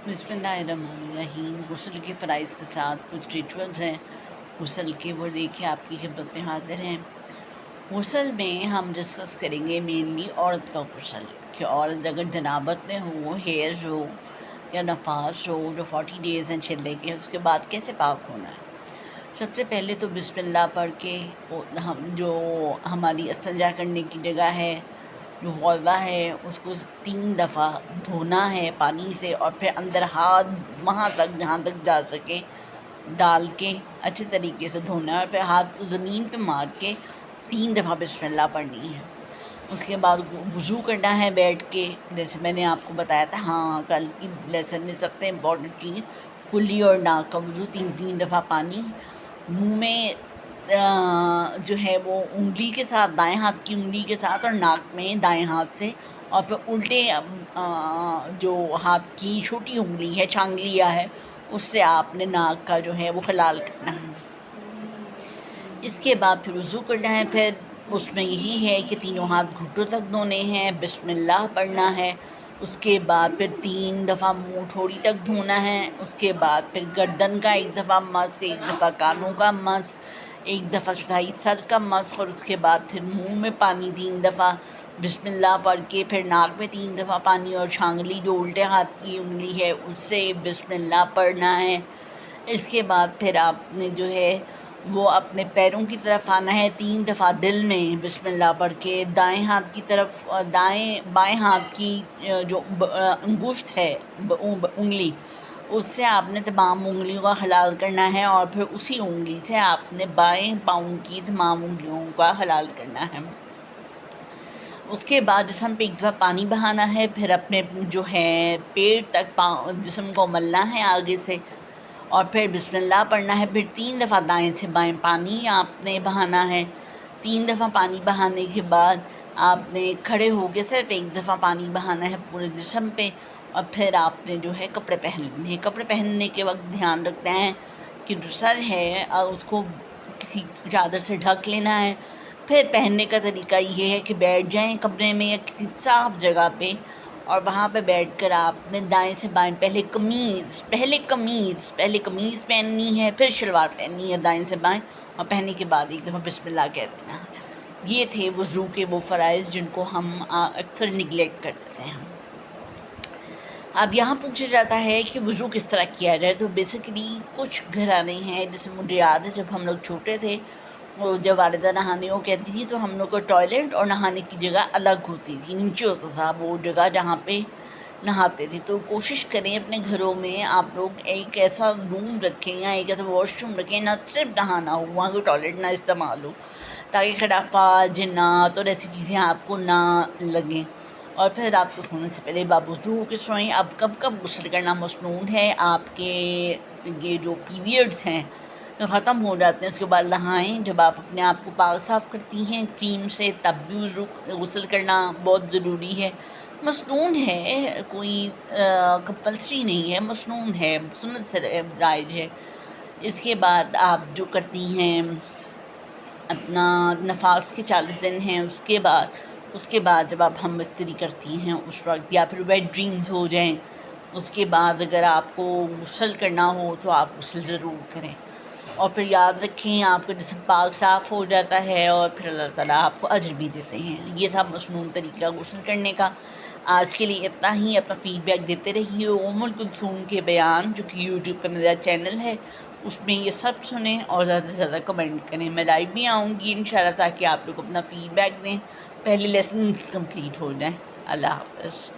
بسم اللہ الرحمن الرحیم۔ غسل کے فرائض کے ساتھ کچھ ریچولز ہیں غسل کے، وہ لے کے آپ کی خدمت میں حاضر ہیں۔ غسل میں ہم ڈسکس کریں گے مینلی عورت کا غسل، کہ عورت اگر جنابت میں ہو، حیض ہو یا نفاس ہو، جو 40 ڈیز ہیں چھلے کے، اس کے بعد کیسے پاک ہونا ہے۔ سب سے پہلے تو بسم اللہ پڑھ کے ہم جو ہماری استنجا کرنے کی جگہ ہے، جو غربہ ہے، اس کو 3 دفعہ دھونا ہے پانی سے، اور پھر اندر ہاتھ وہاں تک جہاں تک جا سکے ڈال کے اچھے طریقے سے دھونا ہے، اور پھر ہاتھ کو زمین پہ مار کے 3 دفعہ بسم اللہ پڑھنی ہے۔ اس کے بعد وضو کرنا ہے بیٹھ کے، جیسے میں نے آپ کو بتایا تھا۔ ہاں، کل کی لیسن میں سب سے امپورٹنٹ چیز کلی اور ناک کا وضو 3 دفعہ پانی منہ میں جو ہے وہ انگلی کے ساتھ، دائیں ہاتھ کی انگلی کے ساتھ، اور ناک میں دائیں ہاتھ سے، اور پھر الٹے جو ہاتھ کی چھوٹی انگلی ہے، چھانگلیا ہے، اس سے آپ نے ناک کا جو ہے وہ حلال کرنا ہے۔ اس کے بعد پھر وضو کرنا ہے۔ پھر اس میں یہی ہے کہ تینوں ہاتھ گھٹوں تک دھونے ہیں، بسم اللہ پڑھنا ہے۔ اس کے بعد پھر 3 دفعہ منہ تھوڑی تک دھونا ہے۔ اس کے بعد پھر گردن کا 1 دفعہ مسح، 1 دفعہ کانوں کا مسح، 1 دفعہ چوتھائی سر کا مسح، اور اس کے بعد پھر منہ میں پانی 3 دفعہ بسم اللہ پڑھ کے، پھر ناک میں 3 دفعہ پانی، اور چھانگلی جو الٹے ہاتھ کی انگلی ہے اس سے بسم اللہ پڑھنا ہے۔ اس کے بعد پھر آپ نے جو ہے وہ اپنے پیروں کی طرف آنا ہے، 3 دفعہ دل میں بسم اللہ پڑھ کے، دائیں ہاتھ کی طرف، بائیں ہاتھ کی جو انگشت ہے انگلی، اس سے آپ نے تمام انگلیوں کا حلال کرنا ہے، اور پھر اسی انگلی سے آپ نے بائیں پاؤں کی تمام انگلیوں کا حلال کرنا ہے۔ اس کے بعد جسم پہ 1 دفعہ پانی بہانا ہے، پھر اپنے جو ہے پیٹ تک جسم کو ملنا ہے آگے سے، اور پھر بسم اللہ پڑھنا ہے۔ پھر 3 دفعہ دائیں سے بائیں پانی آپ نے بہانا ہے۔ 3 دفعہ پانی بہانے کے بعد آپ نے کھڑے ہو کے صرف 1 دفعہ پانی بہانا ہے پورے جسم پہ، اور پھر آپ نے جو ہے کپڑے پہننے ہیں۔ کپڑے پہننے کے وقت دھیان رکھنا ہے کہ جو سر ہے اس کو کسی چادر سے ڈھک لینا ہے۔ پھر پہننے کا طریقہ یہ ہے کہ بیٹھ جائیں کمرے میں یا کسی صاف جگہ پہ، اور وہاں پہ بیٹھ کر آپ نے دائیں سے بائیں پہلے قمیض پہننی ہے، پھر شلوار پہننی ہے دائیں سے بائیں، اور پہننے کے بعد 1 دفعہ بسم اللہ کہہ دینا ہے۔ یہ تھے وضو کے وہ فرائض جن کو ہم اکثر نگلیکٹ کر دیتے ہیں۔ اب یہاں پوچھا جاتا ہے کہ وضو کس طرح کیا جائے، تو بیسیکلی کچھ گھرانے ہیں، جیسے مجھے یاد ہے جب ہم لوگ چھوٹے تھے، تو جب والدہ نہانے کو کہتی تھی تو ہم لوگ کو ٹوائلٹ اور نہانے کی جگہ الگ ہوتی تھی، نیچے ہوتا تھا وہ جگہ جہاں پہ نہاتے تھے۔ تو کوشش کریں اپنے گھروں میں آپ لوگ ایک ایسا روم رکھیں یا ایک ایسا واش روم رکھیں، نہ صرف نہانا ہو، وہاں کوئی ٹوائلٹ نہ استعمال ہو، تاکہ خرافات، جنات اور ایسی چیزیں آپ کو نہ لگیں۔ اور پھر رات کو سونے سے پہلے باوضو ہو کے سوئیں۔ اب کب غسل کرنا مسنون ہے، آپ کے یہ جو پیریڈز ہیں ختم ہو جاتے ہیں اس کے بعد نہائیں۔ جب آپ اپنے آپ کو پاک صاف کرتی ہیں کریم سے، تب بھی غسل کرنا بہت ضروری ہے۔ مسنون ہے، کوئی کمپلسری نہیں ہے، مسنون ہے، سنت سے رائج ہے۔ اس کے بعد آپ جو کرتی ہیں اپنا نفاس کے 40 دن ہیں، اس کے بعد جب آپ ہم بستری کرتی ہیں اس وقت، یا پھر ویٹ ڈریمز ہو جائیں، اس کے بعد اگر آپ کو غسل کرنا ہو تو آپ غسل ضرور کریں۔ اور پھر یاد رکھیں آپ کا جسم پاک صاف ہو جاتا ہے، اور پھر اللہ تعالیٰ آپ کو اجر بھی دیتے ہیں۔ یہ تھا مسنون طریقہ غسل کرنے کا۔ آج کے لیے اتنا ہی۔ اپنا فیڈ بیک دیتے رہیے۔ کلثوم کے بیان جو کہ یوٹیوب پہ میرا چینل ہے، اس میں یہ سب سنیں اور زیادہ سے زیادہ کمنٹ کریں۔ میں لائیو بھی آؤں گی انشاءاللہ، تاکہ آپ لوگ اپنا فیڈ بیک دیں، پہلے لیسنز کمپلیٹ ہو جائیں۔ اللہ حافظ۔